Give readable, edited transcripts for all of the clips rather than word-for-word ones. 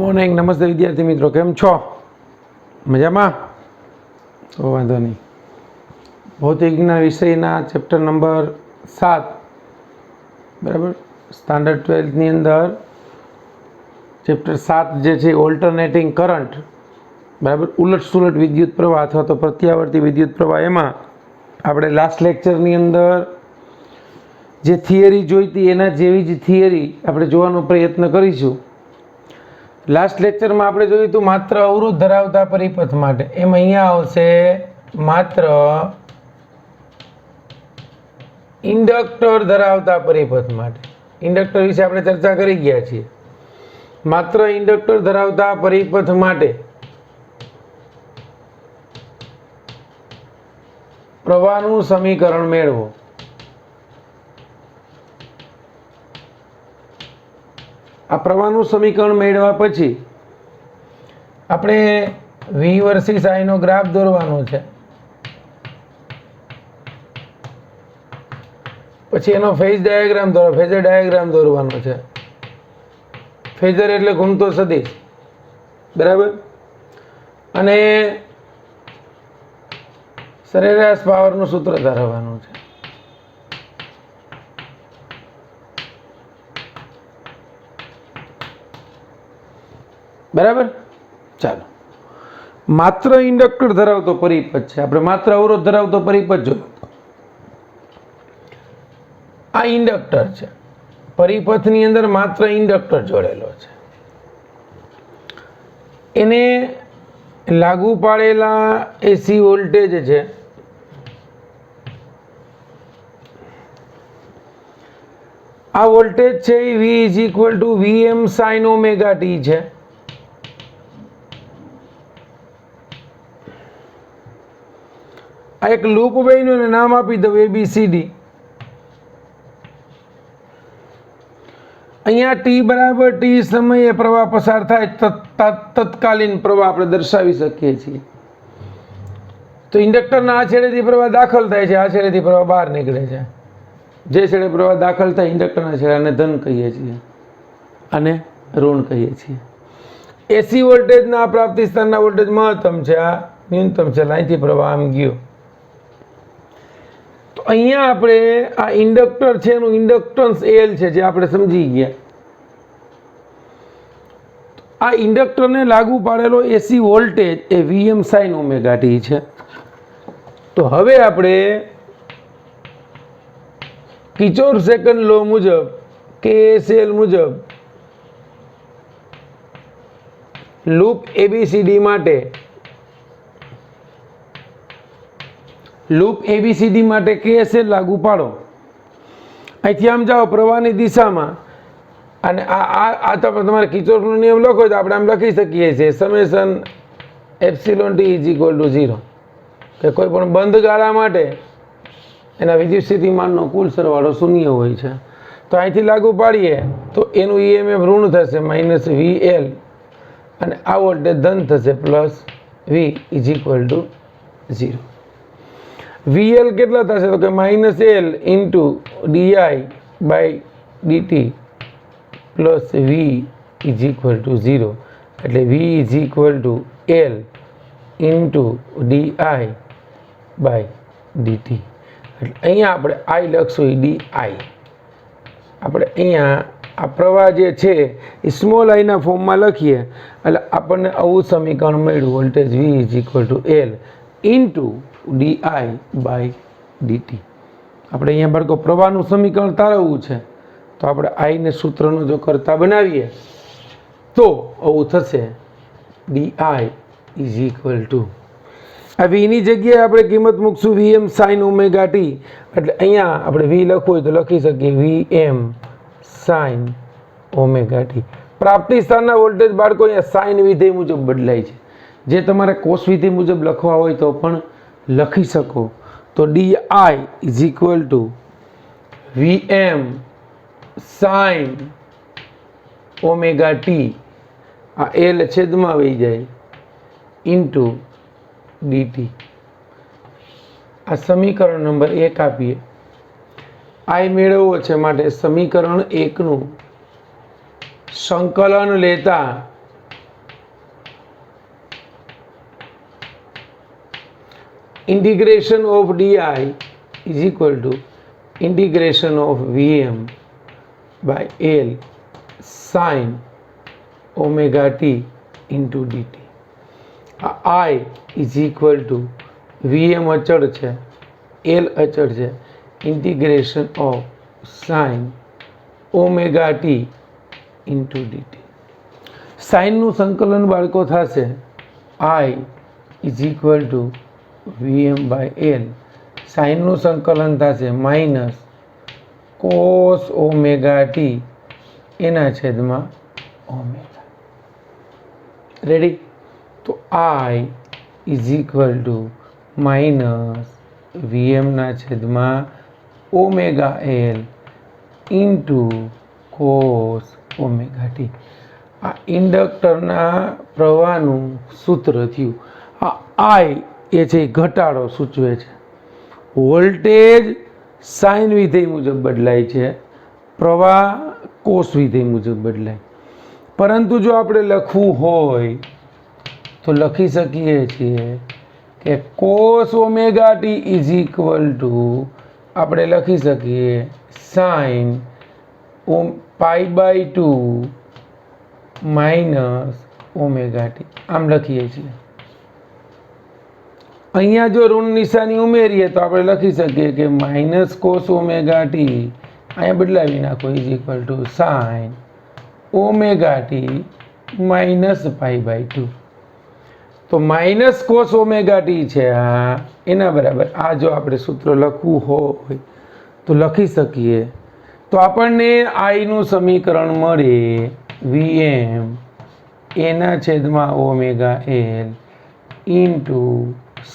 Morning, નમસ્તે વિદ્યાર્થી મિત્રો, કેમ છો? મજામાં? તો વાંધો નહીં. ભૌતિક વિજ્ઞાન વિષયના ચેપ્ટર નંબર 7 બરાબર, સ્ટાન્ડર્ડ 12ની અંદર ચેપ્ટર 7 જે છે ઓલ્ટરનેટિંગ કરંટ બરાબર, ઉલટ સુલટ વિદ્યુત પ્રવાહ અથવા તો પ્રત્યાવર્તી વિદ્યુત પ્રવાહ, એમાં આપણે લાસ્ટ લેક્ચરની અંદર જે થિયરી જોઈતી એના જેવી જ થિયરી આપણે જોવાનો પ્રયત્ન કરીશું. લાસ્ટ લેક્ચરમાં આપણે જોયું હતું માત્ર અવરોધ ધરાવતા પરિપથ માટે, એમ અહીંયા આવશે માત્ર ઇન્ડક્ટર ધરાવતા પરિપથ માટે. ઇન્ડક્ટર વિશે આપણે ચર્ચા કરી ગયા છીએ. માત્ર ઇન્ડક્ટર ધરાવતા પરિપથ માટે પ્રવાહનું સમીકરણ મેળવો. આ પ્રવાહનું સમીકરણ મેળવ્યા પછી આપણે V વર્સિસ I નો ગ્રાફ દોરવાનો છે. પછી એનો ફેઝ ડાયાગ્રામ ફેઝર ડાયાગ્રામ દોરવાનો છે. ફેઝર એટલે ઘૂમતો સદિશ, બરાબર. અને સરેરાશ પાવરનું સૂત્ર ધરાવવાનું છે. બરાબર. ચાલો, માત્ર ઇન્ડક્ટર ધરાવતો પરિપથ છે. આપણે માત્ર અવરોધ ધરાવતો પરિપથ જોયો. આ ઇન્ડક્ટર છે. પરિપથની અંદર માત્ર ઇન્ડક્ટર જોડેલો છે. એને લાગુ પાડેલા એસી વોલ્ટેજ છે આ વોલ્ટેજ છે એ V = Vm sin omega t છે. આ એક લૂપ બન્યું અને નામ આપી દઉં ABCD. અહીંયા t બરાબર t સમયે પ્રવાહ પસાર થાય તત્કાલીન પ્રવાહ આપણે દર્શાવી શકીએ છીએ. તો ઇન્ડક્ટરના આ છેડેથી પ્રવાહ દાખલ થાય છે, આ છેડેથી પ્રવાહ બહાર નીકળે છે. જે છેડે પ્રવાહ દાખલ થાય ઇન્ડક્ટરના છેડાને ધન કહીએ છીએ અને ઋણ કહીએ છીએ. એસી વોલ્ટેજના પ્રાપ્તિ સ્થાનના વોલ્ટેજ મહત્તમ છે, આ ન્યૂનતમ છે. અહીંથી પ્રવાહ આમ ગયો. તો અહીંયા આપણે આ ઇન્ડક્ટર છે એનું ઇન્ડક્ટન્સ L છે, જે આપણે સમજી ગયા. આ ઇન્ડક્ટરને લાગુ પાડેલો એસી વોલ્ટેજ એ Vm sin ઓમેગા t છે. તો હવે આપણે કિર્ચોફ સેકન્ડ લો મુજબ, KSL મુજબ લૂપ ABCD માટે KSL લાગુ પાડો. અહીંથી આમ જાઓ પ્રવાહની દિશામાં, અને આ તો તમારે કિર્ચોફનો નિયમ લખો તો આપણે આમ લખી શકીએ છીએ સમેશન એપ્સિલોન t = 0, કે કોઈ પણ બંધ ગાળા માટે એના વિદ્યુત સ્થિતિમાનનો કુલ સરવાળો શૂન્ય હોય છે. તો અહીંથી લાગુ પાડીએ તો એનું EMF ઋણ થશે -VL, અને આ વોલ્ટેજ ધન થશે +V = 0. VL કેટલા થશે તો કે -L × di/dt + V = 0. એટલે V = L × di/dt. એટલે અહીંયા આપણે I લખશું, di. આપણે અહીંયા આ પ્રવાહ જે છે એ સ્મોલ I ના ફોર્મમાં લખીએ એટલે આપણને આવું સમીકરણ મળ્યું. Voltage V = L × di/dt. આપણે અહીંયા બાળકો પ્રવાહનું સમીકરણ તારવવું છે, તો આપણે I ને સૂત્રનો જો કરતા બનાવીએ તો આવું થશે. di = આ V ની જગ્યાએ આપણે કિંમત મૂકશું Vm sin ઓમેગા t. એટલે અહીંયા આપણે V લખવું હોય તો લખી શકીએ Vm sin ઓમેગા t. પ્રાપ્તિ સ્થાનના વોલ્ટેજ બાળકો અહીંયા સાઇન વિધેય મુજબ બદલાય છે. જે તમારે કોસ વિધેય મુજબ લખવા હોય તો પણ લખી શકો. તો di = Vm sin omega t, આ L છેદમાં વહી જાય, × dt. આ સમીકરણ નંબર 1 આપીએ. I મેળવવો છે માટે સમીકરણ 1 નું સંકલન લેતા integration of di is equal to integration of Vm by L sin omega t into dt. I is equal to Vm અચળ છે, L અચળ છે, integration of sin omega t into dt. સાઇનનું સંકલન બાળકો થશે I is equal to Vm by L. સાઇનનું સંકલન થશે minus cos omega T એના છેદમાં ઓમેગા. રેડી? તો I is equal to minus Vm ના છેદમાં omega L into cos omega t. આ ઇન્ડક્ટરના પ્રવાહનું સૂત્ર થયું. આ I એ છે ઘટાડો સૂચવે છે. વોલ્ટેજ સાઇન વિધેય મુજબ બદલાય છે, પ્રવાહ કોસ વિધેય મુજબ બદલાય. પરંતુ જો આપણે લખવું હોય તો લખી શકીએ છીએ કે cos omega t is equal to આપણે લખી શકીએ sine pi by 2 minus omega t. આમ લખીએ છીએ. અહીંયા જો ઋણ નિશાની ઉમેરીએ તો આપણે લખી શકીએ કે માઇનસ કોસ ઓમેગા ટી અહીંયા બદલાવી નાખો is equal to sine omega t minus pi by 2. તો માઇનસ કોસ ઓમેગા ટી છે એના બરાબર આ જો આપણે સૂત્ર લખવું હોય તો લખી શકીએ. તો આપણને આઈનું સમીકરણ મળે Vm એના છેદમાં omega L into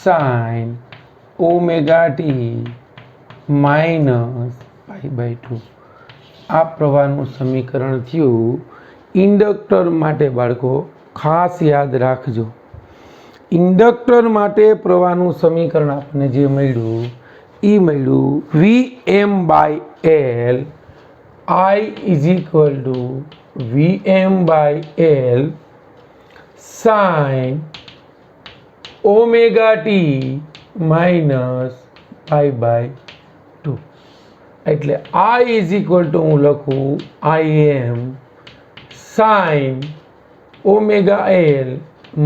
sine omega t minus pi by 2. આ પ્રવાહનું સમીકરણ થયું. ઇન્ડક્ટર માટે બાળકો ખાસ યાદ રાખજો, ઇન્ડક્ટર માટે પ્રવાહનું સમીકરણ આપણને જે મળ્યું એ મળ્યું Vm by L. I is equal to Vm by L sin omega t minus pi by 2. એટલે I is equal to હું લખું Im sin omega L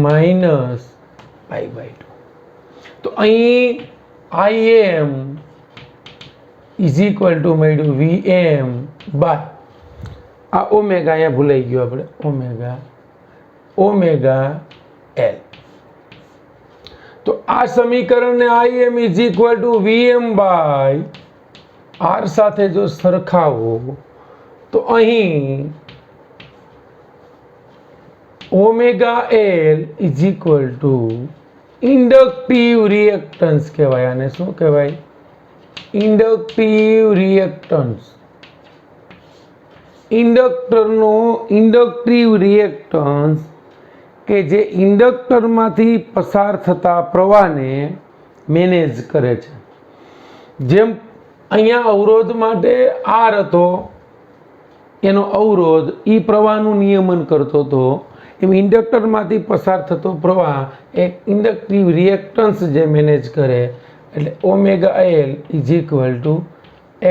minus pi by 2. તો અહીં Im is equal to મળ્યું Vm by આ omega અહીંયા ભૂલાઈ ગયો આપણે ઓમેગા L. તો આ સમીકરણને Im is equal to Vm by R સાથે જો સરખાવો તો અહીં omega L is equal to inductive reactance કહેવાય. આને શું કહેવાય? Inductive reactance. ઇન્ડક્ટરનો ઇન્ડક્ટિવ રિએક્ટન્સ કે જે ઇન્ડક્ટરમાંથી પસાર થતા પ્રવાહને મેનેજ કરે છે. જેમ અહીંયા અવરોધ માટે આર હતો, એનો અવરોધ એ પ્રવાહનું નિયમન કરતો હતો, એમ ઇન્ડક્ટરમાંથી પસાર થતો પ્રવાહ એક ઇન્ડક્ટિવ રિએક્ટન્સ જે મેનેજ કરે. એટલે omega L is equal two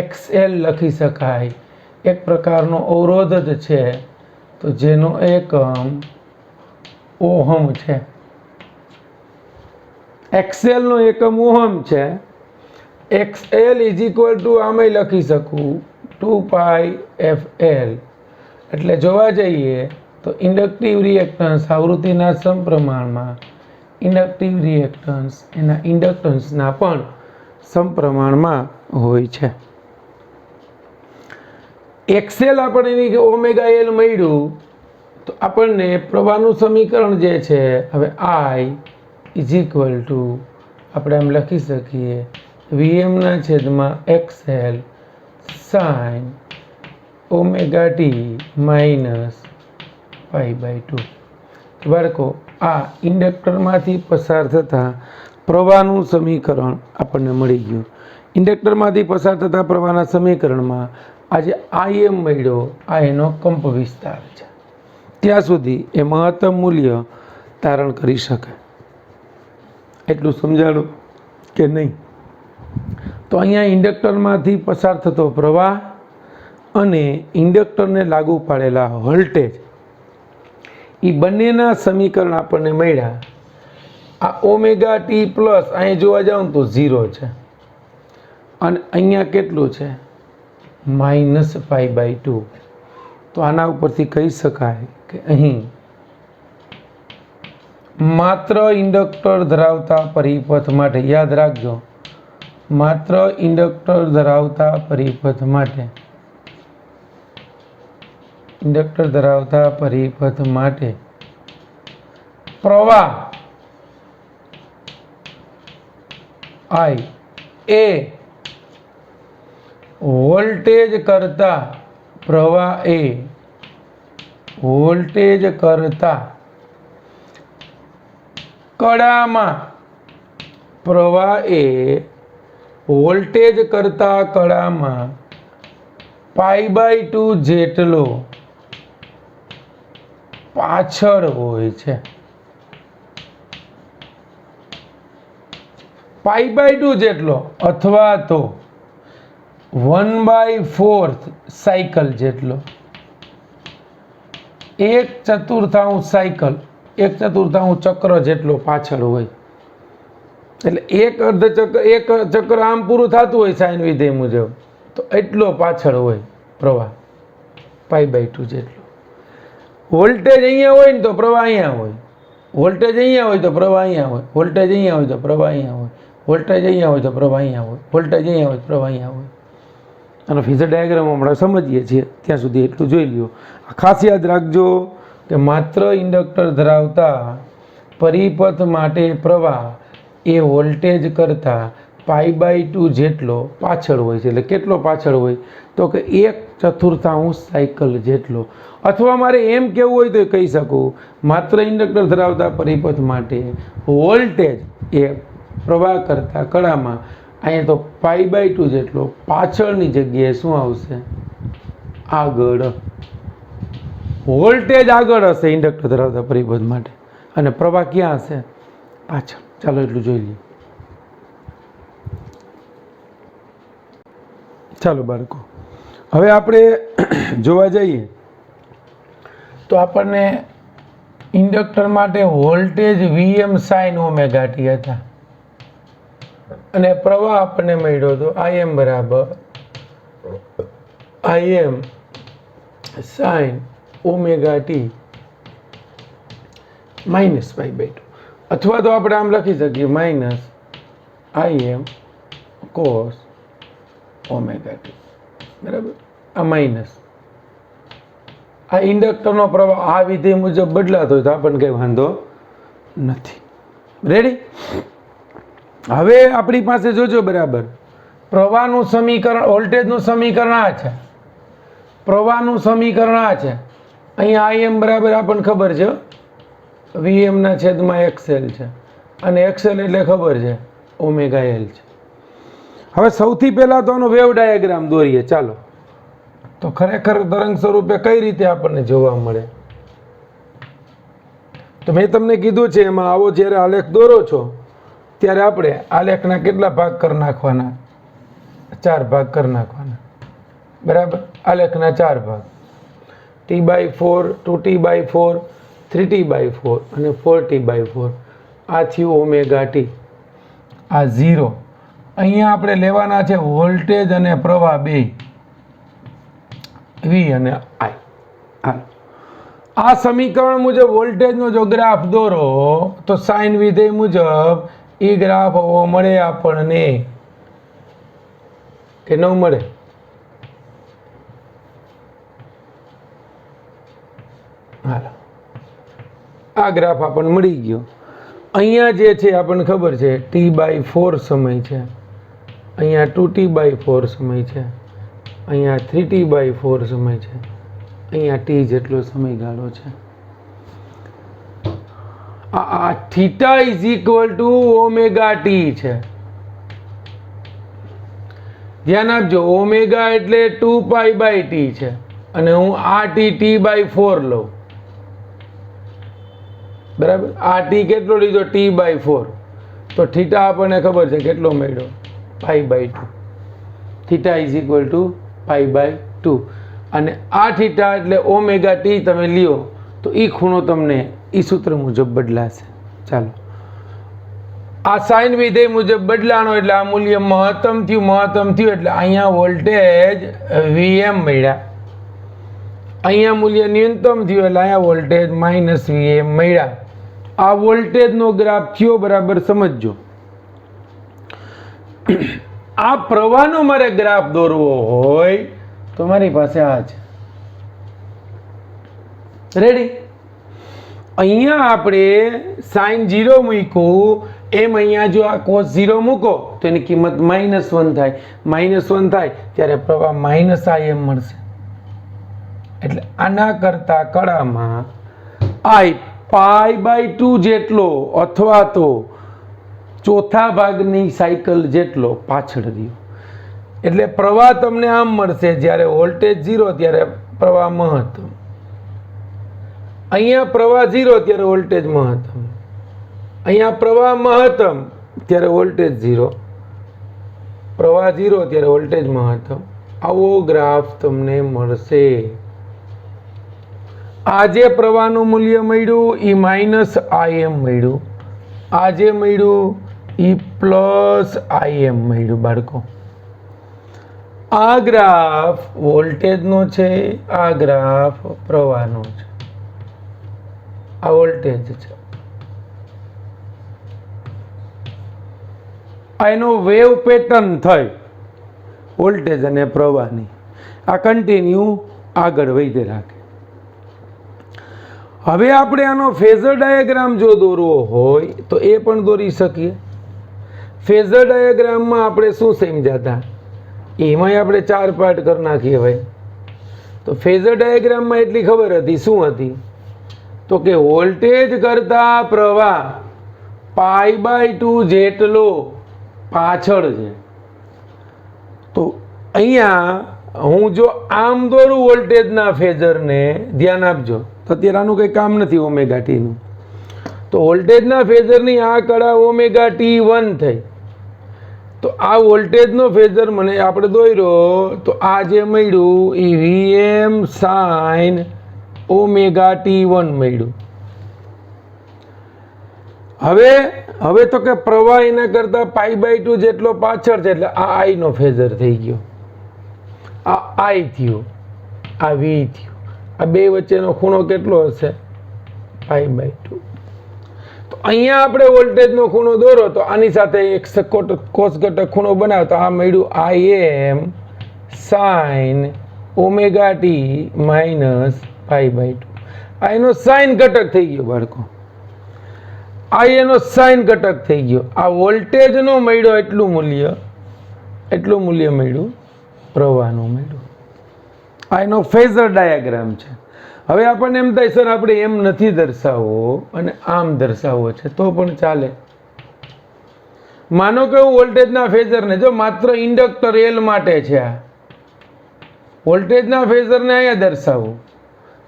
XL લખી શકાય. એક પ્રકારનો અવરોધ જ છે, તો જેનો એકમ ઓહમ છે. XL નો એકમ ઓહમ છે. XL ઇઝ ઇક્વલ ટુ આમાં લખી શકું 2πfL. એટલે જોવા જઈએ તો ઇન્ડક્ટિવ રિએક્ટન્સ આવૃત્તિના સમપ્રમાણમાં, ઇન્ડક્ટિવ રિએક્ટન્સ એના ઇન્ડક્ટન્સના પણ સમપ્રમાણમાં હોય છે. XL આપણને ઓમેગા એલ મળ્યું તો આપણને પ્રવાહનું સમીકરણ જે છે હવે I ઇઝ ઇક્વલ ટુ આપણે એમ લખી શકીએ Vm ના છેદમાં XL sine omega t minus pi by 2. બાળકો આ ઇન્ડક્ટરમાંથી પસાર થતા પ્રવાહનું સમીકરણ આપણને મળી ગયું. ઇન્ડક્ટરમાંથી પસાર થતા પ્રવાહના સમીકરણમાં આજે Im મળ્યો, આ એનો કંપ વિસ્તાર છે. ત્યાં સુધી એ મહત્તમ મૂલ્ય ધારણ કરી શકે. એટલું સમજાણું? કે નહીં? તો અહીંયા ઇન્ડક્ટરમાંથી પસાર થતો પ્રવાહ અને ઇન્ડક્ટરને લાગુ પાડેલા વોલ્ટેજ એ બંનેના સમીકરણ આપણને મળ્યા. આ ઓમેગા ટી પ્લસ અહીં જોવા જાઉં તો 0 છે અને અહીંયા કેટલું છે -π/2. તો આના ઉપરથી કહી શકાય કે અહીં માત્ર ઇન્ડક્ટર ધરાવતા પરિપથ માટે, યાદ રાખજો, માત્ર ઇન્ડક્ટર ધરાવતા પરિપથ માટે, ઇન્ડક્ટર ધરાવતા પરિપથ માટે પ્રવાહ I એ વોલ્ટેજ કરતા પ્રવાહ એ વોલ્ટેજ કરતા કડામાં પ્રવાહ એ વોલ્ટેજ કરતા કડામાં π/2 જેટલો પાછળ હોય છે. π/2 જેટલો અથવા તો 1/4 સાયકલ જેટલો, 1/4 સાયકલ, 1/4 ચક્ર જેટલો પાછળ હોય. એટલે એક અર્ધ ચક્ર, એક ચક્ર આમ પૂરું થતું હોય સાઈન વિધેય મુજબ, તો એટલો પાછળ હોય પ્રવાહ π/2 જેટલો. વોલ્ટેજ અહીંયા હોય ને તો પ્રવાહ અહીંયા હોય, વોલ્ટેજ અહીંયા હોય તો પ્રવાહ અહીંયા હોય, વોલ્ટેજ અહીંયા હોય તો પ્રવાહ અહીંયા હોય, વોલ્ટેજ અહીંયા હોય તો પ્રવાહ અહીંયા હોય, વોલ્ટેજ અહીંયા હોય તો પ્રવાહ અહીંયા હોય. અને ફેઝર ડાયાગ્રામ આપણે સમજીએ છીએ ત્યાં સુધી એટલું જોઈ લ્યો. ખાસ યાદ રાખજો કે માત્ર ઇન્ડક્ટર ધરાવતા પરિપથ માટે પ્રવાહ એ વોલ્ટેજ કરતાં π/2 જેટલો પાછળ હોય છે. એટલે કેટલો પાછળ હોય તો કે 1/4 સાયકલ જેટલો. અથવા મારે એમ કહેવું હોય તો કહી શકું, માત્ર ઇન્ડક્ટર ધરાવતા પરિપથ માટે વોલ્ટેજ એ પ્રવાહ કરતા કડામાં અહીંયા તો π/2 જેટલો પાછળની જગ્યાએ શું આવશે? આગળ. વોલ્ટેજ આગળ હશે ઇન્ડક્ટર ધરાવતા પરિપથ માટે અને પ્રવાહ ક્યાં હશે? પાછળ. ચાલો એટલું જોઈ લઈએ. ચાલો બાળકો, હવે આપણે જોવા જઈએ તો આપણને ઇન્ડક્ટર માટે voltage Vm sin omega T હતા અને પ્રવાહ આપણને મળ્યો હતો Im બરાબર Im sin ઓમેગા ટી -π/2, અથવા તો આપણે આમ લખી શકીએ -Im cos ઓમેગા ટી. બરાબર. આ માઇનસ, આ ઇન્ડક્ટરનો પ્રવાહ આ વિધેય મુજબ બદલાતો હોય તો આપણને કંઈ વાંધો નથી. રેડી? હવે આપણી પાસે જોજો બરાબર, પ્રવાહનું સમીકરણ, વોલ્ટેજનું સમીકરણ આ છે, પ્રવાહનું સમીકરણ આ છે. અહીંયા Im બરાબર આપણને ખબર છે, Vm ના છેદમાં XL છે અને XL એટલે ખબર છે ઓમેગા L છે. હવે સૌથી પહેલા તો આનો વેવ ડાયાગ્રામ દોરીએ. ચાલો, તો ખરેખર તરંગ સ્વરૂપે કઈ રીતે આપણને જોવા મળે? તો મેં તમને કીધું છે એમાં આવો જ્યારે આલેખ દોરો છો ત્યારે આપણે આલેખના કેટલા ભાગ કરી નાખવાના? 4 ભાગ કરી નાખવાના. બરાબર. આલેખના 4 ભાગ, T/4, 2T/4, 3T/4 અને 4T/4. આ થયું ઓમેગા ટી. આ 0. અહીંયા આપણે લેવાના છે વોલ્ટેજ અને પ્રવાહ બે, V અને I. આ સમીકરણ મુજબ વોલ્ટેજનો જો ગ્રાફ દોરો તો સાઇન વિધેય મુજબ એ ગ્રાફ આવો મળે આપણને કે ન મળે? હાલો, આ ગ્રાફ આપણને મળી ગયો. અહીંયા જે છે આપણને ખબર છે T/4 સમય છે, અહીંયા 2T/4 સમય છે, અહીંયા 3T/4 સમય છે, અહીંયા T જેટલો સમયગાળો છે. આ theta is equal two omega T છે. ધ્યાન આપજો, ઓમેગા એટલે 2π/T છે અને હું આ T/4 લઉં. બરાબર. આ T કેટલો લીધો? T/4. તો થીટા આપણને ખબર છે કેટલો મળ્યો, π/2. Theta is equal to π/2. અને આ થીટા એટલે ઓમેગા ટી તમે લ્યો તો એ ખૂણો તમને એ સૂત્ર મુજબ બદલાશે. ચાલો, આ સાઇન વિધેય મુજબ બદલાણો એટલે આ મૂલ્ય મહત્તમ થયું એટલે અહીંયા વોલ્ટેજ Vm મળ્યા. અહીંયા મૂલ્ય ન્યૂનતમ થયું એટલે અહીંયા વોલ્ટેજ -Vm મળ્યા. આ વોલ્ટેજનો ગ્રાફ થયો, બરાબર સમજજો. આ પ્રવાહનો મારે ગ્રાફ દોરવો હોય તો મારી પાસે આ છે. રેડી? અહીંયા આપણે સાઇન 0 મૂક્યું, એમ અહીંયા જો આ cos 0 મૂકો તો એની કિંમત -1 થાય. -1 થાય ત્યારે પ્રવાહ -Im મળશે. એટલે આના કરતા કડામાં I π/2 જેટલો અથવા તો ચોથા ભાગની સાયકલ જેટલો પાછળ રહ્યો. એટલે પ્રવાહ તમને આમ મળશે, જ્યારે વોલ્ટેજ 0 ત્યારે પ્રવાહ મહત્તમ, અહીંયા પ્રવાહ 0 ત્યારે વોલ્ટેજ મહત્તમ, અહીંયા પ્રવાહ મહત્તમ ત્યારે વોલ્ટેજ 0, પ્રવાહ 0 ત્યારે વોલ્ટેજ મહત્તમ. આવો ગ્રાફ તમને મળશે. આ જે પ્રવાહનું મૂલ્ય મળ્યું એ -Im મળ્યું, આ જે મળ્યું એ +Im મળ્યું. બાળકો, આ ગ્રાફ વોલ્ટેજનો છે, આ ગ્રાફ પ્રવાહનો છે. આ વોલ્ટેજ છે, આ એનો વેવ પેટર્ન થઈ વોલ્ટેજ અને પ્રવાહની. આ કન્ટિન્યુ આગળ વધી રાખે. હવે આપણે આનો ફેઝર ડાયાગ્રામ જો દોરવો હોય તો એ પણ દોરી શકીએ. ફેઝર ડાયાગ્રામમાં આપણે શું સમજ્યા હતા, એમાંય આપણે 4 પાર્ટ કરી નાખીએ ભાઈ. તો ફેઝર ડાયાગ્રામમાં એટલી ખબર હતી, શું હતી? તો કે વોલ્ટેજ કરતા પ્રવાહ π/2 જેટલો પાછળ છે. તો અહીંયા હું જો આમ દોરું વોલ્ટેજના ફેઝરને, ધ્યાન આપજો, તો અત્યારે આનું કંઈ કામ નથી ઓમેગા ટીનું. તો વોલ્ટેજના ફેઝરની આ કળા ઓમેગા T1 થઈ. તો આ વોલ્ટેજનો ફેઝર મને આપણે દોર્યો તો આ જે મળ્યું એ Vm sin ઓમેગા T1 મળ્યું. હવે તો કે પ્રવાહ એના કરતા π/2 જેટલો પાછળ છે એટલે આ I નો ફેઝર થઈ ગયો. આ I થયો, આ V થયો. આ બે વચ્ચેનો ખૂણો કેટલો હશે? π/2. તો અહીંયા આપણે વોલ્ટેજનો ખૂણો દોરો તો આની સાથે એક કોસ ઘટક ખૂણો બનાવો તો આ મળ્યું Im sin ઓમેગા T -π/2. આ એનો સાઇન ઘટક થઈ ગયો બાળકો, આ એનો સાઇન ઘટક થઈ ગયો. આ વોલ્ટેજનો મળ્યો એટલું મૂલ્ય મળ્યું પ્રવાહનું મળ્યું. આ એનો ફેઝર ડાયાગ્રામ છે. હવે આપણને એમ થાય સર આપણે એમ નથી દર્શાવવો અને આમ દર્શાવવો છે તો પણ ચાલે. માનો કે હું વોલ્ટેજના ફેઝરને, જો માત્ર ઇન્ડક્ટર L માટે છે, આ વોલ્ટેજના ફેઝરને અહીંયા દર્શાવું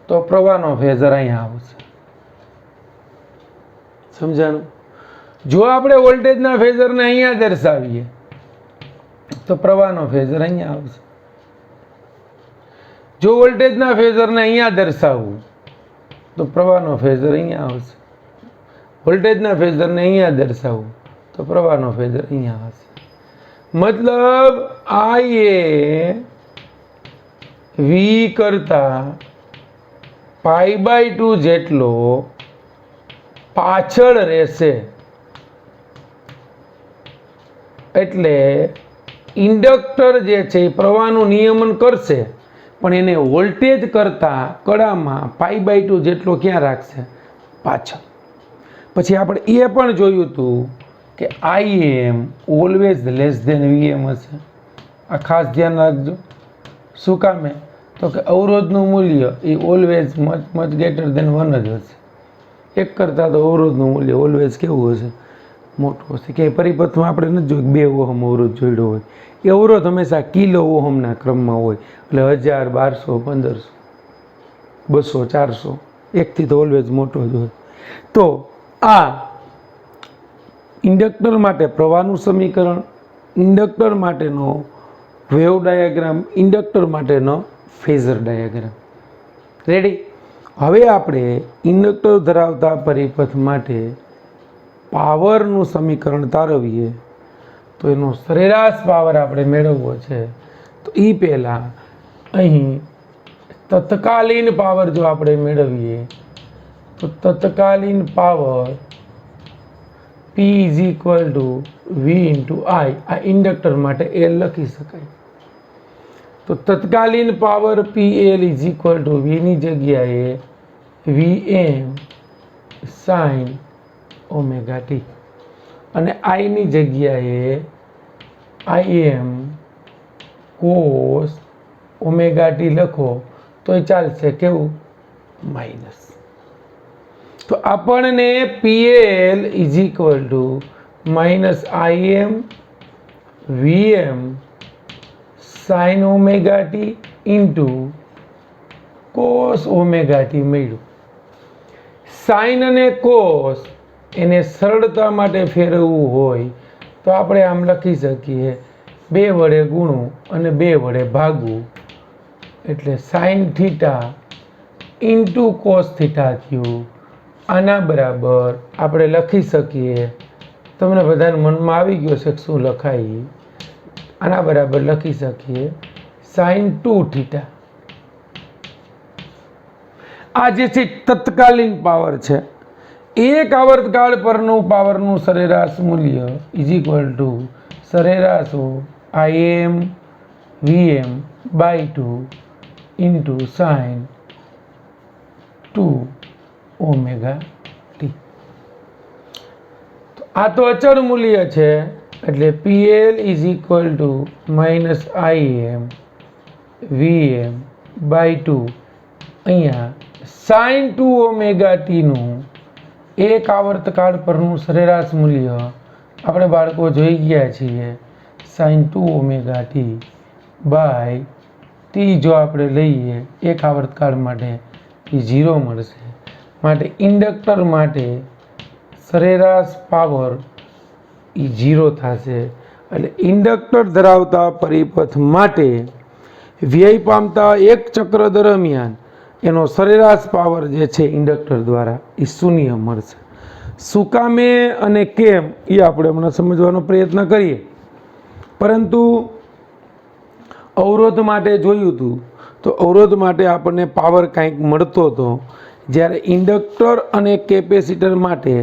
તો પ્રવાહનો ફેઝર અહીંયા આવશે. સમજાણું? જો આપણે વોલ્ટેજના ફેઝરને અહીંયા દર્શાવીએ તો પ્રવાહનો ફેઝર અહીંયા આવશે. જો વોલ્ટેજના ફેઝરને અહીંયા દર્શાવવું તો પ્રવાહનો ફેઝર અહીંયા આવશે. વોલ્ટેજના ફેઝરને અહીંયા દર્શાવવું તો પ્રવાહનો ફેઝર અહીંયા આવશે. મતલબ I એ V કરતા π/2 જેટલો પાછળ રહેશે. એટલે ઇન્ડક્ટર જે છે એ પ્રવાહનું નિયમન કરશે પણ એને વોલ્ટેજ કરતા કડામાં π/2 જેટલો ક્યાં રાખશે? પાછળ. પછી આપણે એ પણ જોયું હતું કે Im always less than Vm હશે. આ ખાસ ધ્યાન રાખજો. શું કામે? તો કે અવરોધનું મૂલ્ય એ ઓલવેઝ મચ ગ્રેટર ધેન 1 જ હશે. એક કરતાં તો અવરોધનું મૂલ્ય ઓલવેઝ કેવું હશે? મોટું હશે. કે પરિપથમાં આપણે નથી જોયું 2 ઓહમ અવરોધ જોડ્યો હોય, એ અવરોધ હંમેશા કિલો ઓહમના ક્રમમાં હોય. એટલે 1000, 1200, 1500, 200, 400 એકથી તો ઓલવેઝ મોટો જ હોય. તો આ ઇન્ડક્ટર માટે પ્રવાહનું સમીકરણ, ઇન્ડક્ટર માટેનો વેવ ડાયાગ્રામ, ઇન્ડક્ટર માટેનો ફેઝર ડાયાગ્રામ. રેડી? હવે આપણે ઇન્ડક્ટર ધરાવતા પરિપથ માટે પાવરનું સમીકરણ તારવીએ તો એનો સરેરાશ પાવર આપણે મેળવવો છે. તો એ પહેલાં અહીં તત્કાલીન પાવર જો આપણે મેળવીએ તો તત્કાલીન power P is equal to V into I, આ ઇન્ડક્ટર માટે L લખી શકાય. તો તત્કાલીન power PL is equal to Vની જગ્યાએ VM સાઇન ઓમેગા ટી અને આઈની જગ્યાએ IM કોસ ઓમેગા ટી લખો તો એ ચાલશે. કેવું? માઇનસ. તો આપણને PL is equal to minus IM VM sign omega T into cos omega T મળ્યું. સાઇન અને કોસ એને સરળતા માટે ફેરવવું હોય તો આપણે આમ લખી શકીએ 2 વડે ગુણવું અને 2 વડે ભાગવું, એટલે sine theta into cos theta થયું. આના બરાબર આપણે લખી શકીએ, તમને બધાને મનમાં આવી ગયો છે શું લખાય, આના બરાબર લખી શકીએ સાઇન 2 થીટા. આ જે છે તત્કાલીન પાવર છે. એક આવર્તકાળ પરનું પાવરનું સરેરાશ મૂલ્ય ઇઝ ઇક્વલ ટુ સરેરાશ IM VM by 2 into sine 2 omega t. આ તો અચળ મૂલ્ય છે, એટલે PL is equal to minus IM VM by 2. અહીંયા સાઇન 2 ઓમેગા ટીનું એક આવર્તકાળ પરનું સરેરાશ મૂલ્ય આપણે બાળકો જોઈ ગયા છીએ sine 2 omega t by t. જો આપણે લઈએ એક આવર્તકાળ માટે એ 0 મળશે. માટે ઇન્ડક્ટર માટે સરેરાશ પાવર એ 0 થશે. એટલે ઇન્ડક્ટર ધરાવતા પરિપથ માટે વ્યય પામતા એક ચક્ર દરમિયાન એનો સરેરાશ પાવર જે છે ઇન્ડક્ટર દ્વારા એ 0 મળશે. શું કામે અને કેમ એ આપણે હમણાં સમજવાનો પ્રયત્ન કરીએ. પરંતુ અવરોધ માટે જોયું હતું તો અવરોધ માટે આપણને પાવર કાંઈક મળતો હતો, જ્યારે ઇન્ડક્ટર અને કેપેસિટર માટે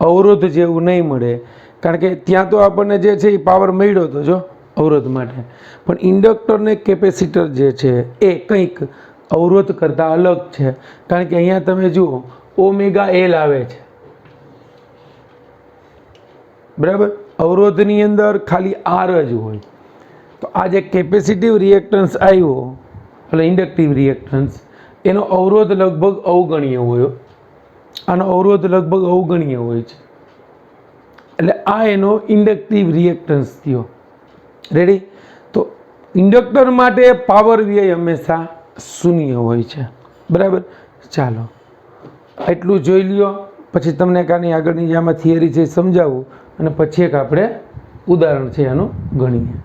અવરોધ જેવું નહીં મળે. કારણ કે ત્યાં તો આપણને જે છે એ પાવર મળ્યો હતો જો અવરોધ માટે, પણ ઇન્ડક્ટર ને કેપેસિટર જે છે એ કંઈક અવરોધ કરતાં અલગ છે. કારણ કે અહીંયા તમે જુઓ ઓમેગા L આવે છે, બરાબર? અવરોધની અંદર ખાલી R જ હોય. તો આ જે કેપેસિટિવ રિએક્ટન્સ આવ્યો એટલે ઇન્ડક્ટિવ રિએક્ટન્સ, એનો અવરોધ લગભગ અવગણ્ય હોય. આનો અવરોધ લગભગ અવગણ્ય હોય છે. એટલે આ એનો ઇન્ડક્ટિવ રિએક્ટન્સ થયો. રેડી? તો ઇન્ડક્ટર માટે પાવર વ્યય હંમેશા 0 હોય છે. બરાબર? ચાલો એટલું જોઈ લ્યો, પછી તમને કાની આગળની જે આમાં થિયરી છે સમજાવું અને પછી એક આપણે ઉદાહરણ છે એનું ગણીએ.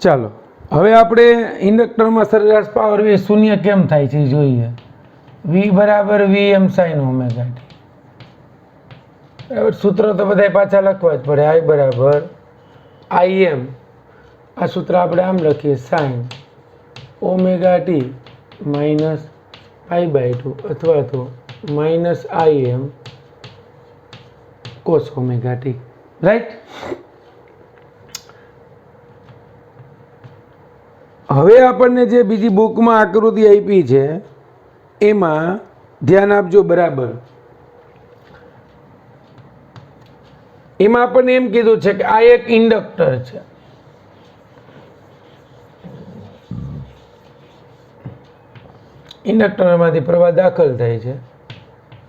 ચાલો હવે આપણે ઇન્ડક્ટરમાં સરેરાશ પાવર વ્યય 0 કેમ થાય છે જોઈએ. V બરાબર VM સાઇન ઓમેગા ટી. બરાબર? સૂત્ર તો બધા પાછા લખવા જ પડે. I બરાબર IM, આ સૂત્ર આપણે આમ લખીએ sign omega t minus I/2 અથવા તો minus IM cos omega T. Right? હવે આપણને જે બીજી બુકમાં આકૃતિ આપી છે એમાં ધ્યાન આપજો બરાબર. એમાં આપણને એમ કીધું છે કે આ એક ઇન્ડક્ટર છે. ઇન્ડક્ટરમાંથી પ્રવાહ દાખલ થાય છે,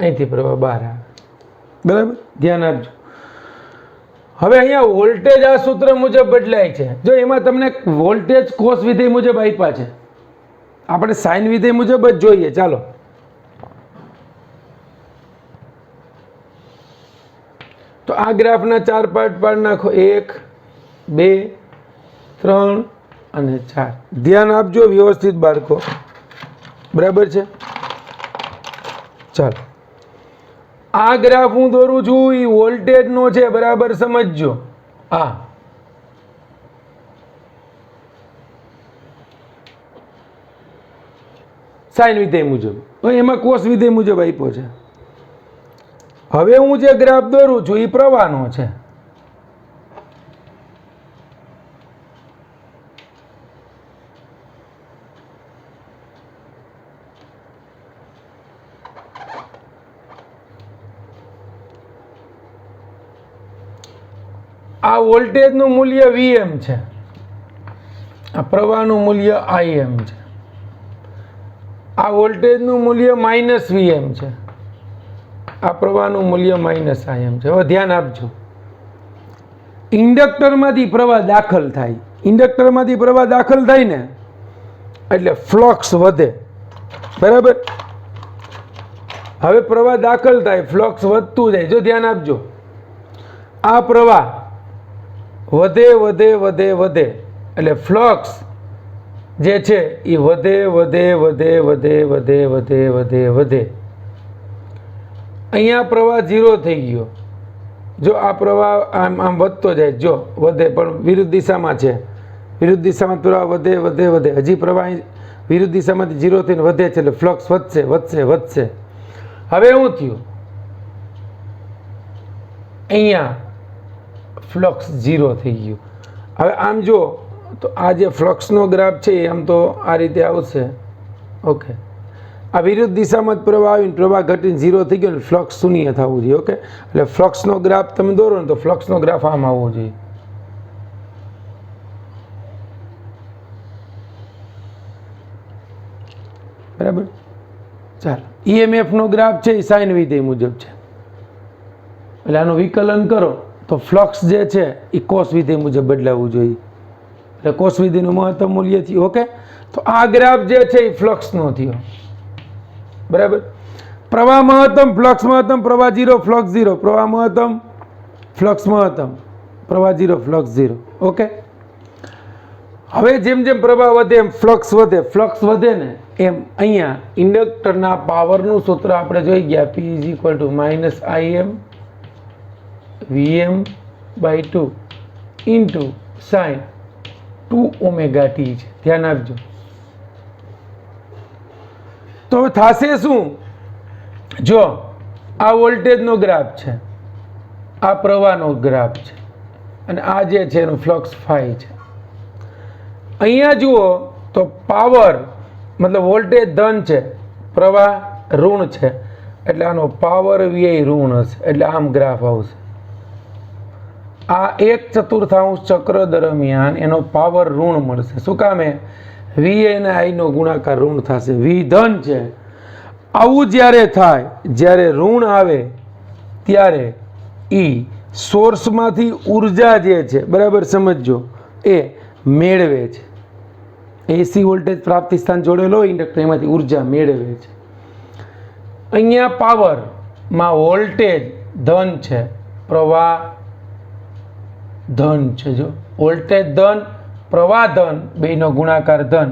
અહીંથી પ્રવાહ બહાર આવે. બરાબર? ધ્યાન આપજો. હવે અહીંયા વોલ્ટેજ આ સૂત્ર મુજબ બદલાય છે. જો એમાં તમને વોલ્ટેજ કોસ વિધેય મુજબ આપ્યા છે, આપણે સાઇન વિધેય મુજબ જ જોઈએ. ચાલો તો આ ગ્રાફના 4 પાર્ટ પાડી નાખો, 1 2 3 અને 4. ધ્યાન આપજો વ્યવસ્થિત બાળકો, બરાબર છે. ચાલો, આ ગ્રાફ હું દોરું છું એ વોલ્ટેજનો છે, બરાબર સમજજો. આ સાઇન વિધેય મુજબ, એમાં કોસ વિધેય મુજબ આપ્યો છે. હવે હું જે ગ્રાફ દોરું છું એ પ્રવાહનો છે. આ વોલ્ટેજનું મૂલ્ય Vm છે, આ પ્રવાહનું મૂલ્ય Im છે. આ વોલ્ટેજનું મૂલ્ય -Vm છે, આ પ્રવાહનું મૂલ્ય -Im છે. હવે ધ્યાન આપજો, ઇન્ડક્ટરમાંથી પ્રવાહ દાખલ થાય, ઇન્ડક્ટરમાંથી પ્રવાહ દાખલ થાય ને એટલે ફ્લક્સ વધે, બરાબર. હવે પ્રવાહ દાખલ થાય, ફ્લક્સ વધતું જાય. જો ધ્યાન આપજો, આ પ્રવાહ વધે વધે વધે વધે એટલે ફ્લક્સ જે છે એ વધે વધે વધે વધે વધે વધે વધે વધે. અહીંયા પ્રવાહ 0 થઈ ગયો. જો આ પ્રવાહ આમ આમ વધતો જાય, જો વધે પણ વિરુદ્ધ દિશામાં છે, વિરુદ્ધ દિશામાં પ્રવાહ વધે વધે વધે. હજી પ્રવાહ વિરુદ્ધ દિશામાંથી 0 થઈને વધે છે એટલે ફ્લક્સ વધશે વધશે વધશે. હવે શું થયું, અહીંયા ફ્લક્સ 0 થઈ ગયું. હવે આમ જો તો આ જે ફ્લક્સનો ગ્રાફ છે એ આમ તો આ રીતે આવશે. ઓકે, આ વિરુદ્ધ દિશામાં જ પ્રવાહ આવીને પ્રવાહ ઘટીને 0 થઈ ગયો, ફ્લક્સ શૂન્ય થવું જોઈએ. ઓકે, એટલે ફ્લક્સનો ગ્રાફ તમે દોરો ને તો ફ્લક્સનો ગ્રાફ આમ આવવો જોઈએ. બરાબર. ચાલો, ઈએમએફનો ગ્રાફ છે એ સાઇન વિધેય મુજબ છે, એટલે આનું વિકલન કરો તો ફ્લક્સ જે છે એ કોસ વિધેય મુજબ બદલાવવું જોઈએ, એટલે કોસ વિધેયનું મહત્તમ મૂલ્ય થયું. ઓકે, તો આ ગ્રાફ જે છે એ ફ્લક્સનો થયો, બરાબર. પ્રવાહ મહત્તમ, ફ્લક્સ મહત્તમ, પ્રવાહ 0 ફ્લક્સ 0, પ્રવાહ મહત્તમ ફ્લક્સ મહત્તમ, પ્રવાહ 0 ફ્લક્સ 0. ઓકે, હવે જેમ જેમ પ્રવાહ વધે એમ ફ્લક્સ વધે, ફ્લક્સ વધે ને એમ અહીંયા ઇન્ડક્ટરના પાવરનું સૂત્ર આપણે જોઈ ગયા, P = -Im Vm/2 × sin 2ωt છે. ધ્યાન આપજો. તો થશે શું, જો આ વોલ્ટેજનો ગ્રાફ છે, આ પ્રવાહનો ગ્રાફ છે, અને આ જે છે એનું ફ્લક્સ ફાઈ છે. અહીંયા જુઓ તો પાવર મતલબ વોલ્ટેજ ધન છે, પ્રવાહ ઋણ છે, એટલે આનો પાવર વ્યય ઋણ હશે, એટલે આમ ગ્રાફ આવશે. આ 1/4 ચક્ર દરમિયાન એનો પાવર ઋણ મળશે. શું કામે? V અને I નો ગુણાકાર ઋણ થશે. V ધન છે. આવું જ્યારે થાય, જ્યારે ઋણ આવે ત્યારે એ સોર્સમાંથી ઉર્જા જે છે, બરાબર સમજો, એ મેળવે છે. એસી વોલ્ટેજ પ્રાપ્તિ સ્થાન જોડેલો હોય ઇન્ડક્ટર, એમાંથી ઉર્જા મેળવે છે. અહીંયા પાવરમાં વોલ્ટેજ ધન છે, પ્રવાહ ધન છે. જો વોલ્ટેજ ધન, પ્રવાહ ધન, બેનો ગુણાકાર ધન,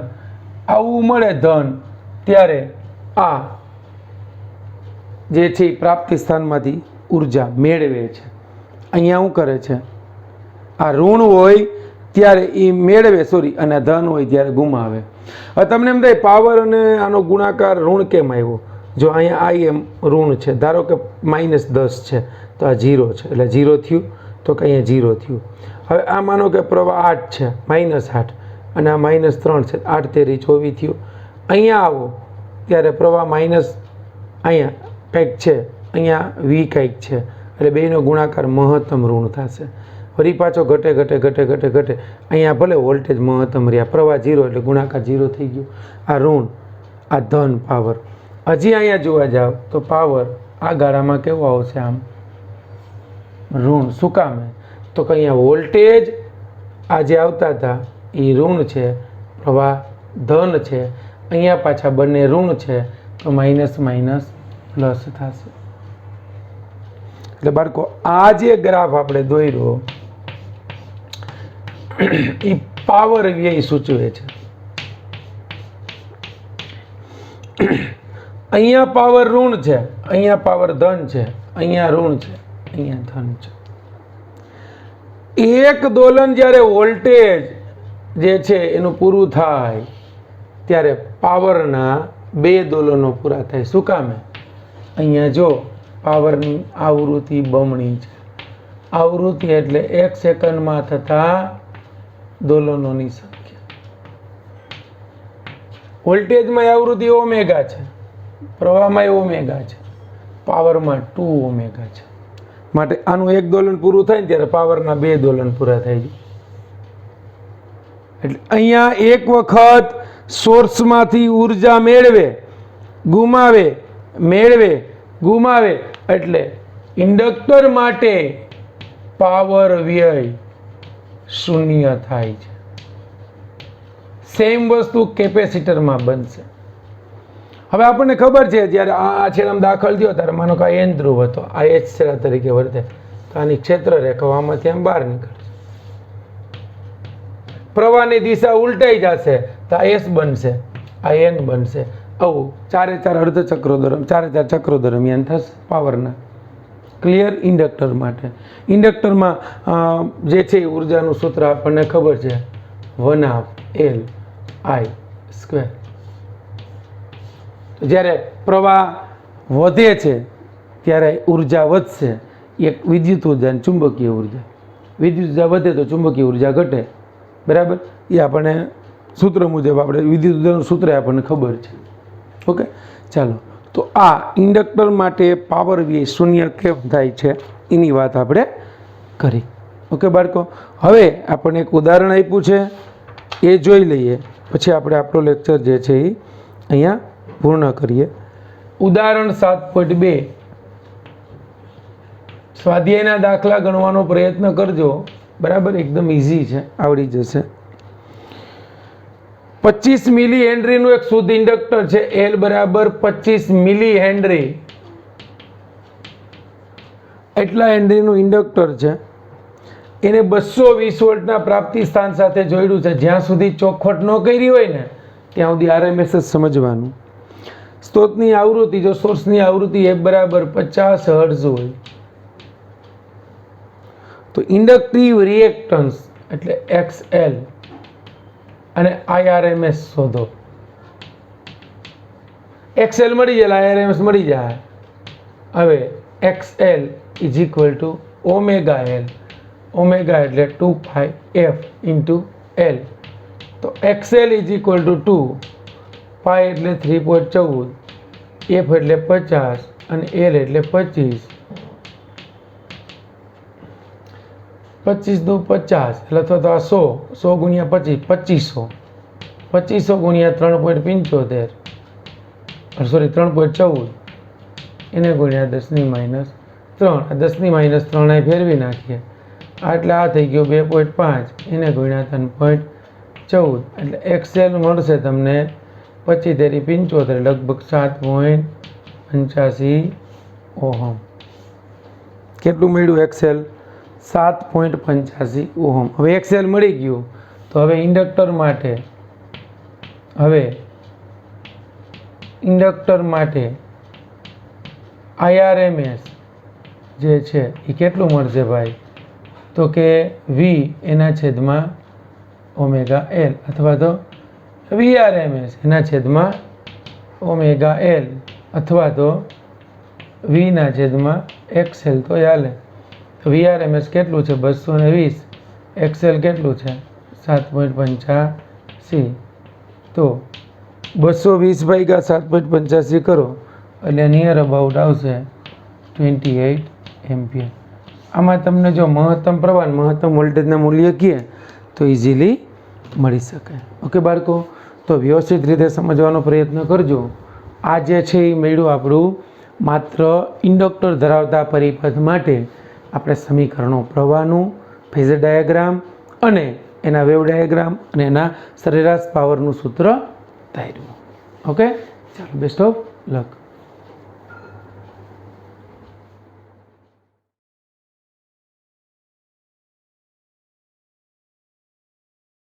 આવું મળે ધન, ત્યારે આ જે છે પ્રાપ્તિ સ્થાનમાંથી ઉર્જા મેળવે છે. અહીંયા શું કરે છે, આ ઋણ હોય ત્યારે એ મેળવે, અને ધન હોય ત્યારે ગુમાવે. હવે તમને એમ થાય પાવર અને આનો ગુણાકાર ઋણ કેમ આવ્યો? જો અહીંયા Im ઋણ છે, ધારો કે -10 છે, તો આ 0 છે, એટલે 0 થયું, તો કે અહીંયા 0 થયું. હવે આ માનો કે પ્રવાહ 8 છે, -8, અને આ -3 છે, 8 તેરી 24 થયું. અહીંયા આવો ત્યારે પ્રવાહ અહીંયા કંઈક છે, અહીંયા V કંઈક છે, એટલે બેનો ગુણાકાર મહત્તમ ઋણ થશે. ફરી પાછો ઘટે ઘટે ઘટે ઘટે ઘટે, અહીંયા ભલે વોલ્ટેજ મહત્તમ રહ્યા, પ્રવાહ 0 એટલે ગુણાકાર 0 થઈ ગયું. આ ઋણ, આ ધન પાવર. હજી અહીંયા જોવા જાવ તો પાવર આ ગાળામાં કેવો આવશે, આમ ઋણ. શું કામે? તો કે અહીંયા વોલ્ટેજ આ જે આવતા હતા એ ઋણ છે, પ્રવાહ ધન છે, અહીંયા પાછા બંને ઋણ છે, તો માઇનસ માઇનસ પ્લસ થશે. એટલે બાળકો આ જે ગ્રાફ આપણે દોર્યો એ પાવર વ્યય સૂચવે છે. અહીંયા પાવર ઋણ છે, અહીંયા પાવર ધન છે, અહીંયા ઋણ છે, અહીંયા ધન છે. એક દોલન જ્યારે વોલ્ટેજ જે છે એનું પૂરું થાય ત્યારે પાવરના 2 દોલનો પૂરા થાય. શું કામે? અહીંયા જો પાવરની આવૃત્તિ બમણી છે. આવૃત્તિ એટલે 1 સેકન્ડમાં થતા દોલનોની સંખ્યા. વોલ્ટેજમાં આવૃત્તિ ઓમેગા છે, પ્રવાહમાં ઓમેગા છે, પાવરમાં 2 ઓમેગા છે. માટે આનું 1 દોલન પૂરું થાય ને ત્યારે પાવરના 2 દોલન પૂરા થાય છે. એટલે અહીંયા એક વખત સોર્સમાંથી ઉર્જા મેળવે, ગુમાવે, મેળવે, ગુમાવે, એટલે ઇન્ડક્ટર માટે પાવર વ્યય 0 થાય છે. સેમ વસ્તુ કેપેસિટરમાં બનશે. હવે આપણને ખબર છે જ્યારે આ છેડામાં દાખલ થયો ત્યારે માનો કે આ N ધ્રુવ હતો, આ H છેડા તરીકે વર્તે, તો આની ક્ષેત્ર રેખા આમાંથી આમ બહાર નીકળશે. પ્રવાહની દિશા ઉલટાઈ જશે તો આ S બનશે, આ N બનશે. આવું 4 અર્ધચક્રો દરમિયાન 4 ચક્રો દરમિયાન થશે પાવરના. ક્લિયર? ઇન્ડક્ટર માટે. ઇન્ડક્ટરમાં જે છે ઉર્જાનું સૂત્ર આપણને ખબર છે, 1/2LI². જ્યારે પ્રવાહ વધે છે ત્યારે ઉર્જા વધશે. એક વિદ્યુત ઉર્જા અને ચુંબકીય ઉર્જા. વિદ્યુત ઉર્જા વધે તો ચુંબકીય ઉર્જા ઘટે, બરાબર? એ આપણને સૂત્ર મુજબ આપણે વિદ્યુત ઉર્જાનું સૂત્ર આપણને ખબર છે. ઓકે, ચાલો. તો આ ઇન્ડક્ટર માટે પાવર વ્યય 0 કેમ થાય છે એની વાત આપણે કરી. ઓકે બાળકો, હવે આપણને એક ઉદાહરણ આપ્યું છે એ જોઈ લઈએ, પછી આપણે આપણો લેક્ચર જે છે એ અહીંયા પૂર્ણ કરીએ. ઉદાહરણ 7.2. સ્વાધ્યાયના દાખલા ગણવાનો પ્રયત્ન કરજો, બરાબર? એકદમ ઇઝી છે, આવડી જશે. 25 મિલી હેનરીનું એક શુદ્ધ ઇન્ડક્ટર છે. L બરાબર 25 મિલી હેનરી, એટલા હેનરીનું ઇન્ડક્ટર છે. એને 220 વોલ્ટના પ્રાપ્તિ સ્થાન સાથે જોડ્યું છે. જ્યાં સુધી ચોખવટ ન કરી હોય ને ત્યાં સુધી RMS જ સમજવાનું. સ્ત્રોતની આવૃત્તિ, જો સોર્સની આવૃત્તિ F બરાબર 50 હર્ટ્ઝ હોય તો ઇન્ડક્ટિવ રિએક્ટન્સ એટલે XL અને IRMS શોધો. XL મળી જાય, IRMS મળી જાય. હવે XL is equal two omega L. Omega એટલે 2πf ઇન્ટુ L. તો XL ઇઝ ઇક્વલ ટુ 2, પાઈ એટલે 3.14, F એટલે 50 અને L એટલે 25. 25 દુ 50 એટલે અથવા તો આ 100 ગુણ્યા 25, 2500 ગુણ્યા 3.75, સોરી 3.14, એને ગુણ્યા 10⁻3. આ 10⁻3 અહીં ફેરવી નાખીએ, એટલે આ થઈ ગયો 2.5, એને ગુણ્યા 3.14, એટલે XL મળશે તમને 25×75 લગભગ 7.85 ઓહમ. કેટલું મળ્યું XL? 7.85 ઓહમ. હવે XL મળી ગયું તો હવે ઇન્ડક્ટર માટે IRMS જે છે એ કેટલું મળશે ભાઈ? તો કે V એના છેદમાં ઓમેગા L અથવા તો VRMS એના છેદમાં ઓમેગા L અથવા તો V ના છેદમાં XL તો ચાલે. તો VRMS કેટલું છે? 220. XL કેટલું છે? 7.85. તો 220 ભાગ્યા 7.85 કરો એટલે નિયર અબાઉટ આવશે 28 એમ્પિયર. આમાં તમને જો મહત્તમ પ્રવાહ, મહત્તમ વોલ્ટેજના મૂલ્ય કહીએ તો ઇઝીલી મળી શકે. ઓકે બાળકો, તો વ્યવસ્થિત રીતે સમજવાનો પ્રયત્ન કરજો. આ જે છે એ મળ્યું આપણું માત્ર ઇન્ડક્ટર ધરાવતા પરિપથ માટે આપણે સમીકરણો, પ્રવાહનું, ફેઝર ડાયાગ્રામ અને એના વેવ ડાયાગ્રામ અને એના સરેરાશ પાવરનું સૂત્ર ધાર્યું. ઓકે, ચાલો, બેસ્ટ ઓફ લક.